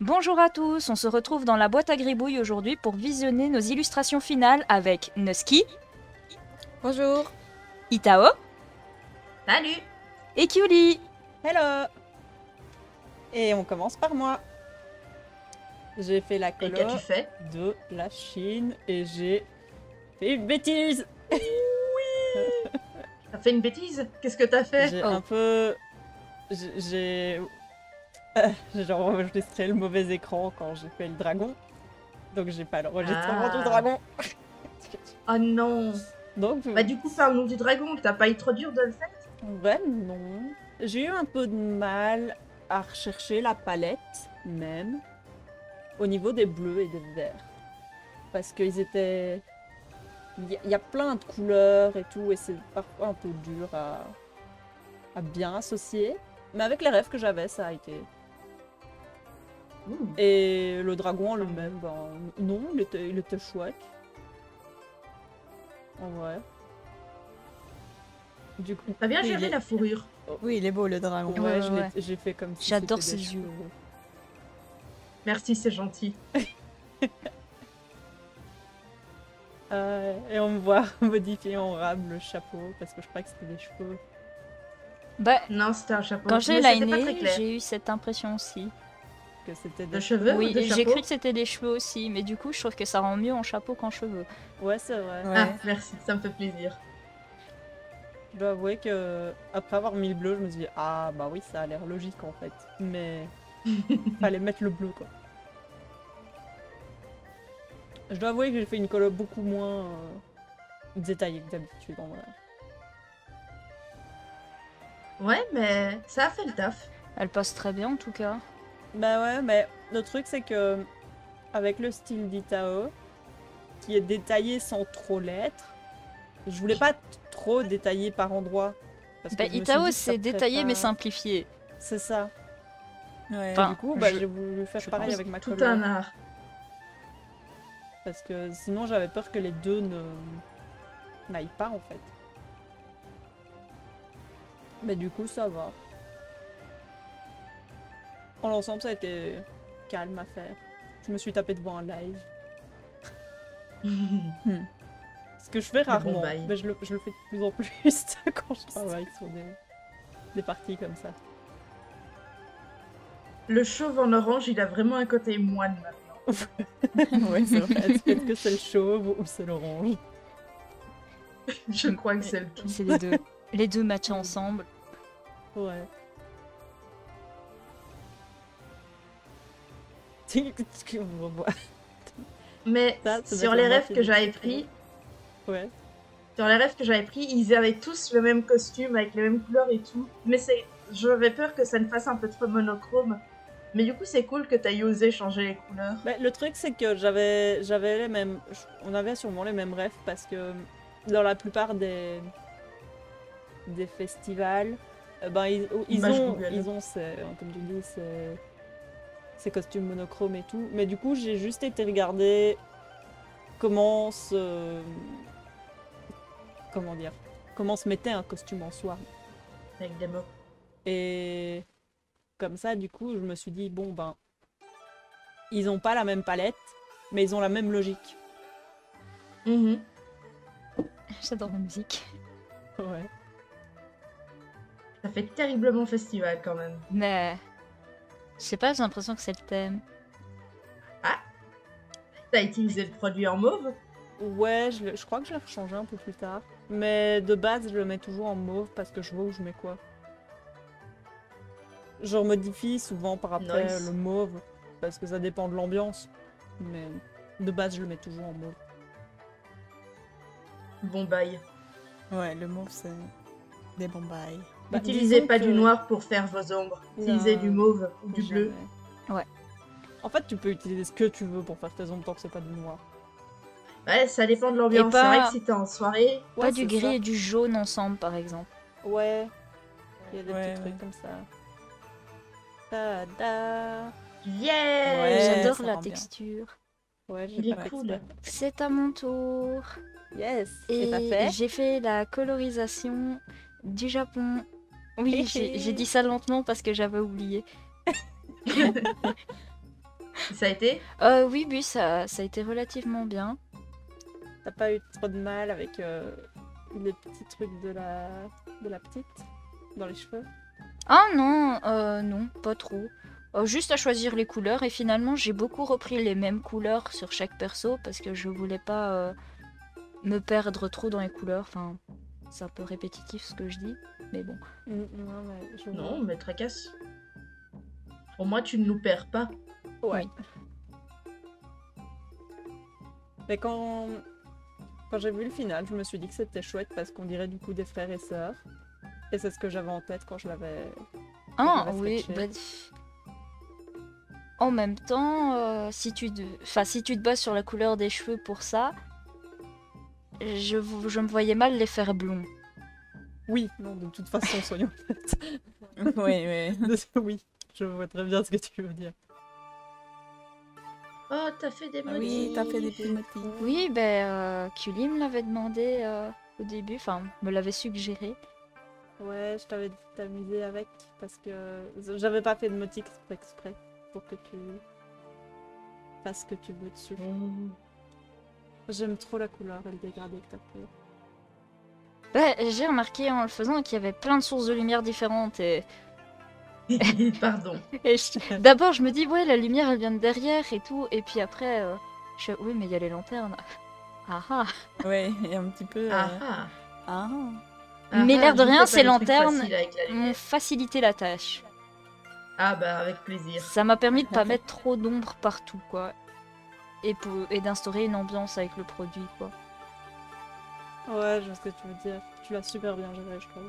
Bonjour à tous, on se retrouve dans la boîte à gribouille aujourd'hui pour visionner nos illustrations finales avec Nusky, Bonjour. Itao Salut! et Kyuli. Hello. Et on commence par moi. J'ai fait la Et colo qu'as-tu fait? de la Chine et j'ai fait une bêtise. T'as fait une bêtise? Qu'est-ce que t'as fait? J'ai Oh. un peu... J'ai genre enregistré le mauvais écran quand j'ai fait le dragon. Donc j'ai pas l'enregistrement du dragon. Oh non! Donc Bah du coup, parle-nous du dragon, que t'as pas eu trop dur de le faire? ouais, non. J'ai eu un peu de mal à rechercher la palette, même, au niveau des bleus et des verts. Parce qu'ils étaient... Il y a plein de couleurs et tout, et c'est parfois un peu dur à bien associer. Mais avec les rêves que j'avais, ça a été. Ouh. Et le dragon en lui-même, ben, non, il était chouette. En vrai. Du coup, T'as bien oui, géré la fourrure. Oui, il est beau le dragon. Ouais, Ouais. j'ai fait comme si J'adore c'était des ses yeux. cheveux. Merci, c'est gentil. Et on me voit modifier en rame le chapeau parce que je crois que c'était des cheveux. Bah, Non, c'était un chapeau. quand j'ai Mais c'était pas très liné, clair. j'ai eu cette impression aussi. Que c'était De des cheveux ou Oui, de j'ai chapeau? cru que c'était des cheveux aussi, mais du coup, je trouve que ça rend mieux en chapeau qu'en cheveux. Ouais, c'est vrai. Ouais. Ah, merci, ça me fait plaisir. Je dois avouer que après avoir mis le bleu, je me suis dit ah bah oui, ça a l'air logique en fait. Mais fallait mettre le bleu quoi. Je dois avouer que j'ai fait une colo beaucoup moins détaillée que d'habitude en vrai. Ouais, mais ça a fait le taf. Elle passe très bien en tout cas. Bah ouais, mais le truc c'est que avec le style d'Itao, qui est détaillé sans trop l'être, je voulais pas trop détailler par endroit. Parce que Bah, je me suis Itao, dit que ça c'est ferait détaillé pas- mais simplifié. C'est ça. Ouais. Enfin, Du coup, bah, je- j'ai voulu faire je pareil pense avec ma Tout colo. un art. Parce que sinon, j'avais peur que les deux n'aillent pas en fait. Mais du coup, ça va. En l'ensemble, ça a été calme à faire. Je me suis tapé devant un live. Ce que je fais bon rarement, bail. mais je le fais de plus en plus quand je travaille sur des parties comme ça. Le chauve en orange, il a vraiment un côté moine maintenant. Ouais, c'est vrai. Est-ce que c'est le chauve ou c'est l'orange? Je crois que c'est le tout. C'est les deux. Les deux matchés ensemble. Ouais. On revoit. Mais Ça doit sur être les la rêves moitié que des j'avais trucs. pris, Ouais. Sur les rêves que j'avais pris, ils avaient tous le même costume avec les mêmes couleurs et tout. Mais j'avais peur que ça ne fasse un peu trop monochrome. Mais du coup, c'est cool que t'aies osé changer les couleurs. Bah, le truc, c'est que j'avais les mêmes. On avait sûrement les mêmes rêves parce que dans la plupart des festivals, ben, ils Bah, je ont, google. comme tu dis, ces costumes monochromes et tout. Mais du coup, j'ai juste été regarder comment comment dire, comment se mettait un costume en soi. Avec des mots. Et comme ça, du coup, je me suis dit, bon, ben, ils ont pas la même palette, mais ils ont la même logique. Mhm. J'adore la musique. Ouais. Ça fait terriblement festival quand même. Mais... Je sais pas, j'ai l'impression que c'est le thème. T'as utilisé le produit en mauve? Ouais, je crois que je l'ai rechangé un peu plus tard. Mais de base, je le mets toujours en mauve parce que je vois où je mets quoi. Je remodifie souvent par après Nice. le mauve parce que ça dépend de l'ambiance. Mais de base, je le mets toujours en mauve. Bon bail. Ouais, le mauve, c'est des bombailles. Bah, Utilisez disons pas que- du noir pour faire vos ombres. Utilisez Non, du mauve ou du bleu. jamais. Ouais. En fait, tu peux utiliser ce que tu veux pour faire tes ombres tant que c'est pas du noir. Ouais, ça dépend de l'ambiance. pas- C'est vrai que si t'es en soirée, Pas Ouais, du c'est gris ça. et du jaune ensemble, par exemple. Ouais. Il y a des Ouais, petits ouais. trucs comme ça. Tada. yeah! Ouais, J'adore ça la rend bien. texture. Ouais, Il j'ai est pas fait cool. exprès. C'est à mon tour. Yes. Et t'as fait j'ai fait la colorisation du Japon. Oui, j'ai dit ça lentement parce que j'avais oublié. Ça a été? Oui, oui, ça a été relativement bien. T'as pas eu trop de mal avec les petits trucs de la petite dans les cheveux? Ah non, non, pas trop. Juste à choisir les couleurs et finalement j'ai beaucoup repris les mêmes couleurs sur chaque perso parce que je voulais pas me perdre trop dans les couleurs. Enfin, c'est un peu répétitif ce que je dis, mais bon. Non, mais je vois. Non, mais tracasse. Au moins, tu ne nous perds pas. Ouais. Oui. Mais quand j'ai vu le final, je me suis dit que c'était chouette parce qu'on dirait du coup des frères et sœurs. Et c'est ce que j'avais en tête quand je l'avais. Ah Je vais oui, switcher. bah, en même temps, si tu te bases sur la couleur des cheveux pour ça, je me voyais mal les faire blonds. Oui, non, de toute façon, soyons honnêtes. Oui, oui. Oui, je vois très bien ce que tu veux dire. Oh, t'as fait des Ah oui, t'as fait des petits motifs. motifs. Oui, ben, Cully me l'avait demandé au début, enfin, me l'avait suggéré. Ouais, je t'avais dit de t'amuser avec parce que j'avais pas fait de motif exprès pour que tu fasses ce que tu veux dessus. Oh. J'aime trop la couleur et le dégradé que t'as fait. Ben, j'ai remarqué en le faisant qu'il y avait plein de sources de lumière différentes et Pardon. d'abord je me dis ouais la lumière elle vient de derrière et tout et puis après je fais oui mais il y a les lanternes. Ah ah. Ouais, et un petit peu. Ah ah. Ah. Mais l'air de je rien, fais ces pas le truc lanternes facile avec la m'ont lumière. facilité la tâche. Ah bah avec plaisir. Ça m'a permis de pas mettre trop d'ombre partout quoi et d'instaurer une ambiance avec le produit quoi. Ouais, je vois ce que tu veux dire. Tu l'as super bien géré, je trouve.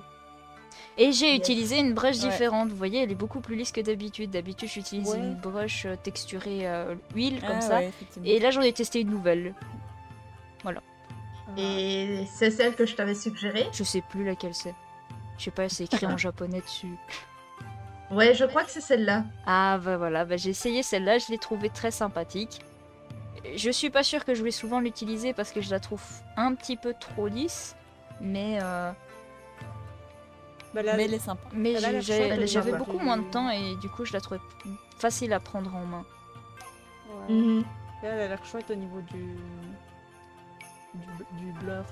Et j'ai Yes. utilisé une brush Ouais. différente. Vous voyez, elle est beaucoup plus lisse que d'habitude. D'habitude, j'utilise Ouais. une brush texturée huile comme Ah ça. ouais, effectivement. Et là, j'en ai testé une nouvelle. Ah. Et c'est celle que je t'avais suggérée? Je sais plus laquelle c'est. Je sais pas, c'est écrit en japonais dessus. Ouais, je crois que c'est celle-là. Ah bah voilà, bah, j'ai essayé celle-là, je l'ai trouvée très sympathique. Je suis pas sûre que je vais souvent l'utiliser parce que je la trouve un petit peu trop lisse. Mais, Bah là, Mais elle est sympa. mais Elle a l'air j'ai- chouette, elle est j'avais sympa. beaucoup moins de temps et du coup je la trouvais facile à prendre en main. ouais. Mhm. Elle a l'air chouette au niveau du blur.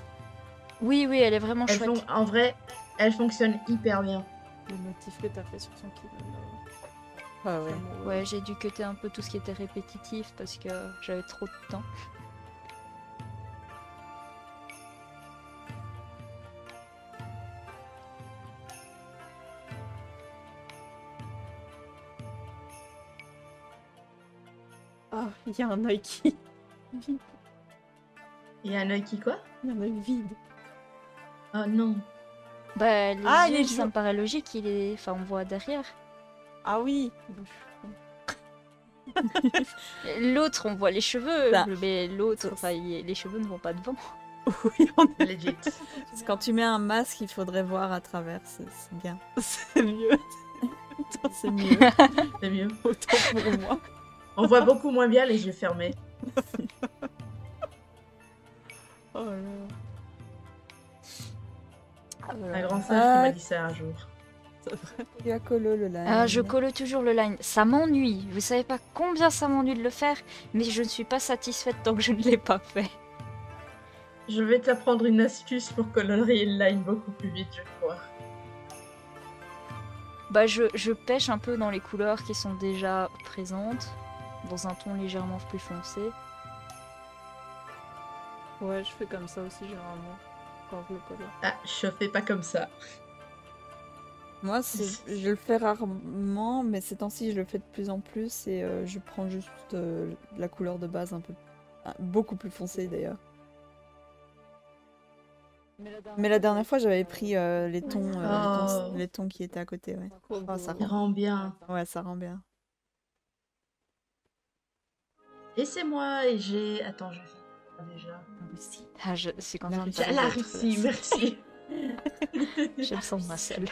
Oui, oui, elle est vraiment Elle chouette. En vrai, elle fonctionne hyper bien. Le motif que t'as fait sur son kimono. Ah ouais. Vraiment, Ouais, j'ai dû cutter un peu tout ce qui était répétitif parce que j'avais trop de temps. Ah, il y a un œil qui. Il y a un œil qui quoi? Il y a un œil vide. Oh non. Bah, les Ah, yeux, les ça yeux. me paraît logique, enfin, on voit derrière. Ah oui. L'autre, on voit les cheveux, Ça. mais l'autre, Ça. enfin, les cheveux ne vont pas devant. Oui, on est... Legit. Parce que quand tu mets un masque, il faudrait voir à travers. C'est bien. c'est mieux. C'est mieux. C'est mieux. Autant pour moi. On voit beaucoup moins bien les yeux fermés. Oh là là. Un grand singe qui m'a dit ça un jour. C'est vrai. Tu as collé le line. Ah, je colle toujours le line. Ça m'ennuie. Vous savez pas combien ça m'ennuie de le faire, mais je ne suis pas satisfaite tant que je ne l'ai pas fait. Je vais t'apprendre une astuce pour colorier le line beaucoup plus vite, je crois. Bah, je pêche un peu dans les couleurs qui sont déjà présentes, dans un ton légèrement plus foncé. Ouais, je fais comme ça aussi généralement. Quand je le colle. Ah, je fais pas comme ça. Moi, je le fais rarement, mais ces temps-ci, je le fais de plus en plus et je prends juste la couleur de base un peu. Beaucoup plus foncée d'ailleurs. Mais la dernière fois, j'avais pris les tons, Oh. les tons qui étaient à côté. Ouais, Trop Oh, ça beau. Il rend bien. ouais, ça rend bien. Et c'est moi, et j'ai... Attends, je fais déjà. Aussi. Ah, c'est quand La même Russie. pas La les autres. Russie, merci. J'aime ça ma selle.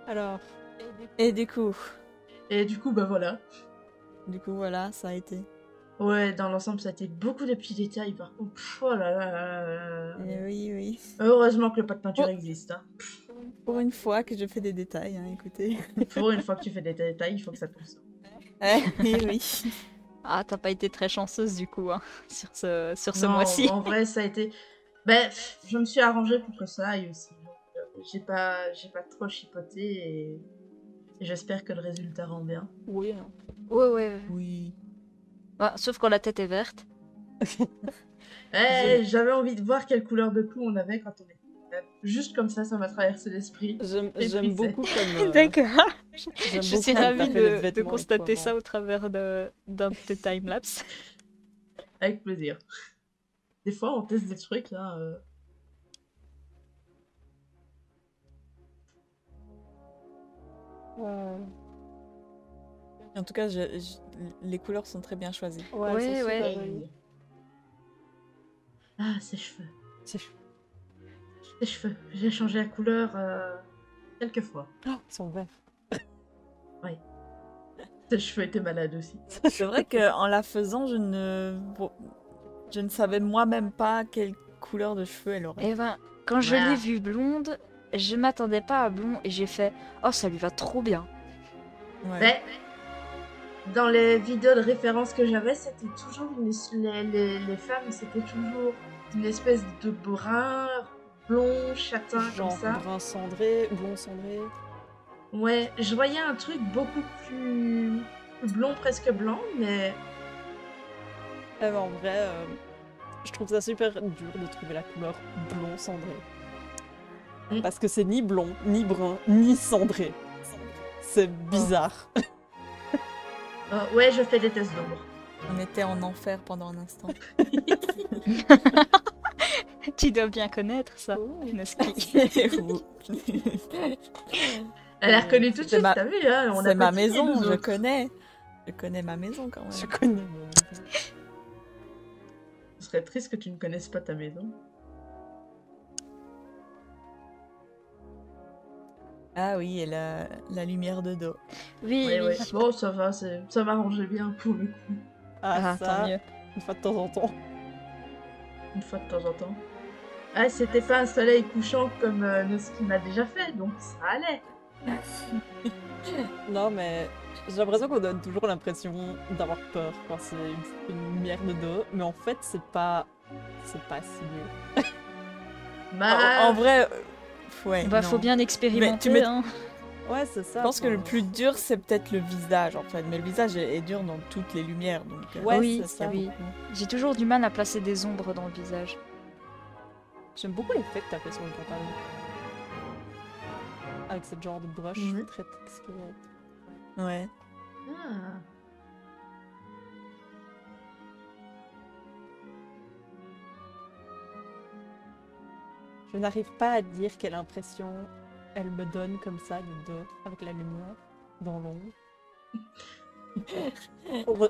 Alors, Et du coup, Bah voilà. voilà, ça a été. Ouais, dans l'ensemble, ça a été beaucoup de petits détails, par contre. Pff, oh là là là là là là. Et oui, oui. Heureusement que le pot de peinture Oh. existe. Hein. Pour une fois que je fais des détails, hein, écoutez. Pour une fois que tu fais des détails, il faut que ça pousse. Oui, oui. Ah, t'as pas été très chanceuse du coup, hein, sur ce Non, mois-ci. en vrai, ça a été. Ben, je me suis arrangée pour que ça aille aussi. Donc, j'ai pas trop chipoté et j'espère que le résultat rend bien. Oui, hein. Ouais. Oui. Ah, sauf quand la tête est verte. J'avais envie de voir quelle couleur de clou on avait quand on était. Juste comme ça m'a traversé l'esprit. J'aime Et puis, beaucoup comme... D'accord. j'aime Je beaucoup suis comme ravie t'as fait les de vêtements et constater tout ça avant. au travers d'un de tes timelapses. Avec plaisir. Des fois, on teste des trucs là. En tout cas, les couleurs sont très bien choisies. Ouais, Ouais, elles sont ouais. super Hey. jolies. Ah, ses cheveux. C'est chou. Ses cheveux. J'ai changé la couleur quelques fois. Oh, ils sont verts. Ses cheveux étaient malades aussi. C'est vrai qu'en la faisant, je ne savais moi-même pas quelle couleur de cheveux elle aurait. Et ben, quand je Ah. l'ai vue blonde, je m'attendais pas à blond et j'ai fait oh, ça lui va trop bien. Ouais. Mais dans les vidéos de référence que j'avais, c'était toujours les femmes, c'était toujours une espèce de brun, blond, châtain comme Genre ça. brun cendré, blond cendré. Ouais, je voyais un truc beaucoup plus blond, presque blanc, mais Eh ben, en vrai, je trouve ça super dur de trouver la couleur blond cendré. Mm. Parce que c'est ni blond, ni brun, ni cendré. C'est bizarre. ouais, je fais des tests d'ombre. On était en enfer pendant un instant. Tu dois bien connaître ça, Neski. Elle a reconnu tout de C'est suite, ma- t'as vu, hein, on a C'est ma fatigué, maison, nous je autres. connais. Je connais ma maison quand même. Je connais. Ce serait triste que tu ne connaisses pas ta maison. Ah oui, et la lumière de dos. Oui, Ouais, oui. ouais. Bon, ça va, ça m'arrangeait bien pour le coup, Ah, Ah, ça, tant mieux. une fois de temps en temps. une fois de temps en temps. Ah, c'était pas un soleil couchant comme ce qu'il m'a déjà fait, donc ça allait. Non, mais j'ai l'impression qu'on donne toujours l'impression d'avoir peur quand c'est une lumière de dos. Mais en fait, c'est pas si mieux. Bah, En vrai, ouais. Bah, non. faut bien expérimenter. tu mets- hein. Ouais, c'est ça. Je pense que le enfin, plus dur, c'est peut-être le visage, en fait. Mais le visage est dur dans toutes les lumières, donc... Ouais, Oui, c'est ça. oui. J'ai toujours du mal à placer des ombres dans le visage. J'aime beaucoup l'effet que t'as fait sur le pantalon. Avec ce genre de brush Mhm. très texturé. Ouais. ah. Je n'arrive pas à dire quelle impression elle me donne comme ça, de dos, avec la lumière, dans l'ombre.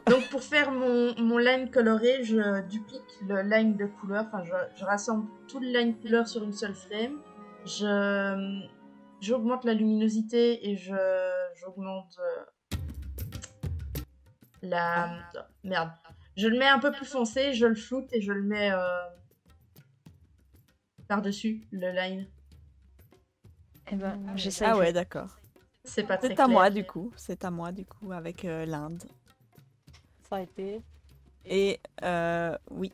Donc pour faire mon line coloré, je duplique le line de couleur, enfin je rassemble tout le line couleur sur une seule frame. J'augmente la luminosité et j'augmente merde. Je le mets un peu plus foncé, je le floute et je le mets par-dessus le line. Eh ben, j'essaye. Ah ouais, d'accord. C'est pas très C'est à clair. moi, du coup. C'est à moi, du coup, avec l'Inde. Ça a été. Et oui,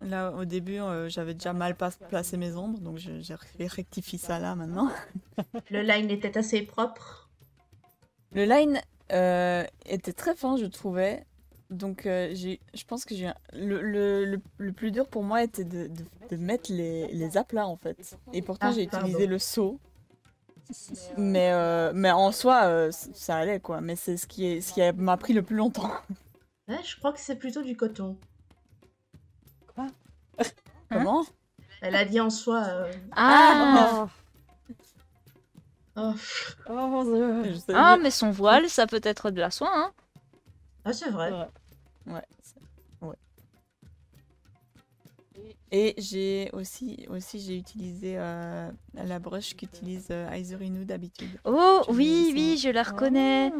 là, au début, j'avais déjà mal placé mes ombres, donc j'ai rectifié ça là, maintenant. Le line était assez propre. Le line était très fin, je trouvais. Donc, je pense que le plus dur pour moi était de mettre les aplats, en fait. Et pourtant, Ah, j'ai utilisé pardon. le seau. Mais en soi, ça allait, quoi. Mais c'est ce qui m'a pris le plus longtemps. Ouais, je crois que c'est plutôt du coton. Comment? Elle a dit en soi. Ah, Oh. Oh mon dieu. Je sais- ah, mais son voile, ça peut être de la soie, hein. Ah, c'est vrai. Ouais. Ouais. Ouais. Et j'ai aussi j'ai utilisé la broche qu'utilise Aizurinu d'habitude. Oh, Je oui, me oui, sens- je la reconnais.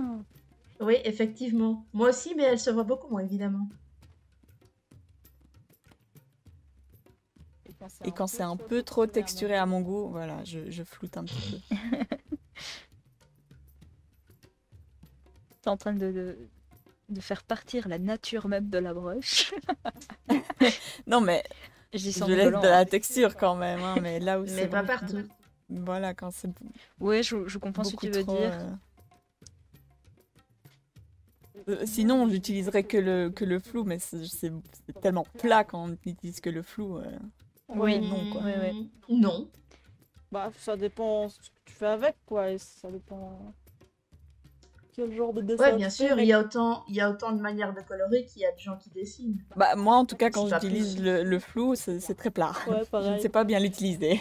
Oui, effectivement. Moi aussi, mais elle se voit beaucoup moins, évidemment. Et quand c'est un peu trop texturé à mon goût, voilà, je floute un petit peu. T'es en train de faire partir la nature même de la broche. Non, mais Je dis je sans laisse rigolant, de hein. la texture quand même, hein, mais là où Mais c'est pas beaucoup- partout. Voilà, quand c'est Ouais, je comprends ce que beaucoup tu veux trop, dire. sinon, j'utiliserais que le flou, mais c'est tellement plat quand on n'utilise que le flou. Oui, non, quoi. Ouais, ouais. Non. Bah, ça dépend ce que tu fais avec, quoi. Et ça dépend quel genre de dessin Ouais, bien tu fais sûr, avec. il y a autant de manières de colorer qu'il y a de gens qui dessinent. Bah, moi, en tout cas, quand C'est pas j'utilise plus. le flou, c'est très plat. Ouais, Je ne pareil. sais pas bien l'utiliser.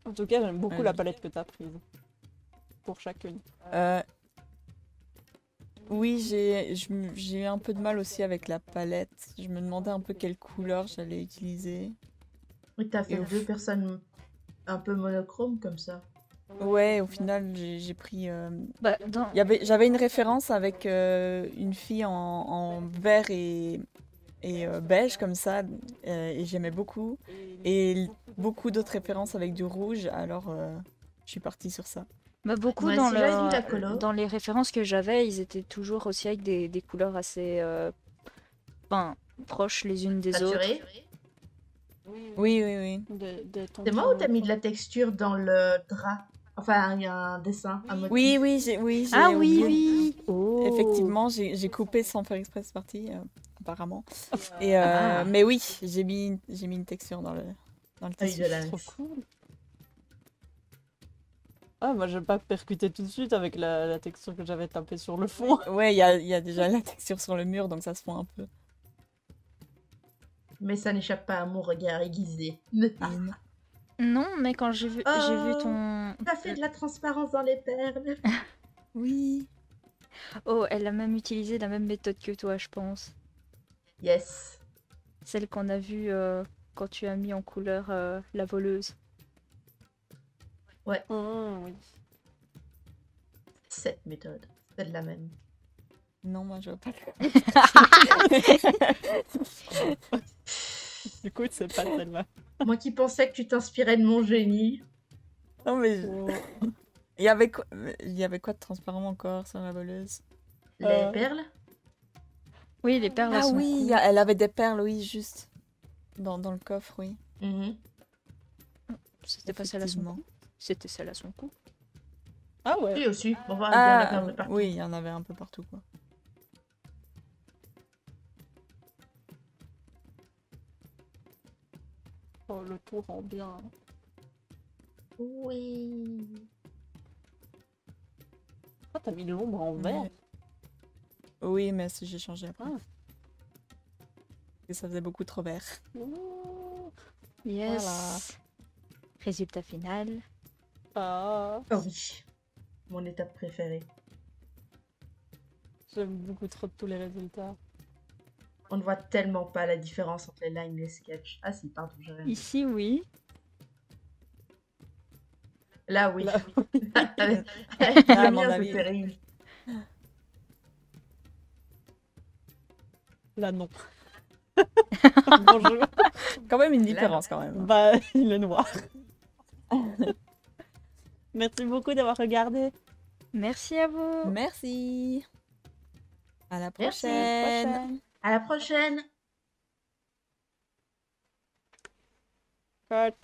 En tout cas, j'aime beaucoup Ouais, la je- palette que t'as prise. Pour chacune. Euh, oui, j'ai eu un peu de mal aussi avec la palette. Je me demandais un peu quelle couleur j'allais utiliser. Oui, t'as fait Et au deux f- personnes un peu monochromes comme ça. Ouais, au final, j'ai pris. Bah, J'avais une référence avec une fille en vert et beige comme ça, et j'aimais beaucoup. Et beaucoup d'autres références avec du rouge, alors je suis partie sur ça. beaucoup Ouais, si j'avais vu la colo. dans les références que j'avais, ils étaient toujours aussi avec des couleurs assez enfin, proches les unes des autres. Saturé. Oui, oui, oui. C'est moi ou t'as mis de la texture dans le drap? Enfin, il y a un dessin, un motif. Oui, j'ai Ah oui, oublié. oui. Oh. Effectivement, j'ai coupé sans faire exprès cette partie, apparemment. Et, Ah. mais oui, j'ai mis une texture dans le Œil tissu. de lynx. Trop cool. Ah, moi, j'ai pas percuté tout de suite avec la texture que j'avais tapée sur le fond. Ouais, il y a déjà la texture sur le mur, donc ça se fond un peu. Mais ça n'échappe pas à mon regard aiguisé. Et Ah. non. Non, mais quand j'ai vu Oh. ton... T'as fait de la transparence dans les perles. Oui. Oh, elle a même utilisé la même méthode que toi, je pense. Yes. Celle qu'on a vue quand tu as mis en couleur la voleuse. Oui. Cette méthode. C'est de la même. Non, moi je vois pas. Du coup, c'est pas celle-là. Moi qui pensais que tu t'inspirais de mon génie. Non, mais Oh. il y avait quoi de transparent encore sur la voleuse? Les perles. Oui, les perles à Ah son oui, cou. elle avait des perles, oui, juste. Dans le coffre, oui. Mhm. C'était pas celle à son Effectivement. cou. C'était celle à son cou. Ah ouais. Lui aussi. On va bien la Ah, faire de partout. oui, il y en avait un peu partout, quoi. Oh, le tout rend bien. Oui. Ah, t'as mis l'ombre en vert. Ouais. Oui, mais j'ai changé après. Ah. Et ça faisait beaucoup trop vert. Ouh. Yes. Voilà. Résultat final. Ah, Oh oui. Mon étape préférée. j'aime beaucoup trop tous les résultats. On ne voit tellement pas la différence entre les lines et les sketchs. Ah si, pardon, j'ai rien dit. Ici, oui. Là, oui. Là, Avec Là, à le mon mien, c'est avis. terrible. Là, non. Bonjour. Quand même une différence, quand même. Bah, il est noir. Merci beaucoup d'avoir regardé. Merci à vous. Merci. À la Merci. prochaine. À la prochaine. Cut.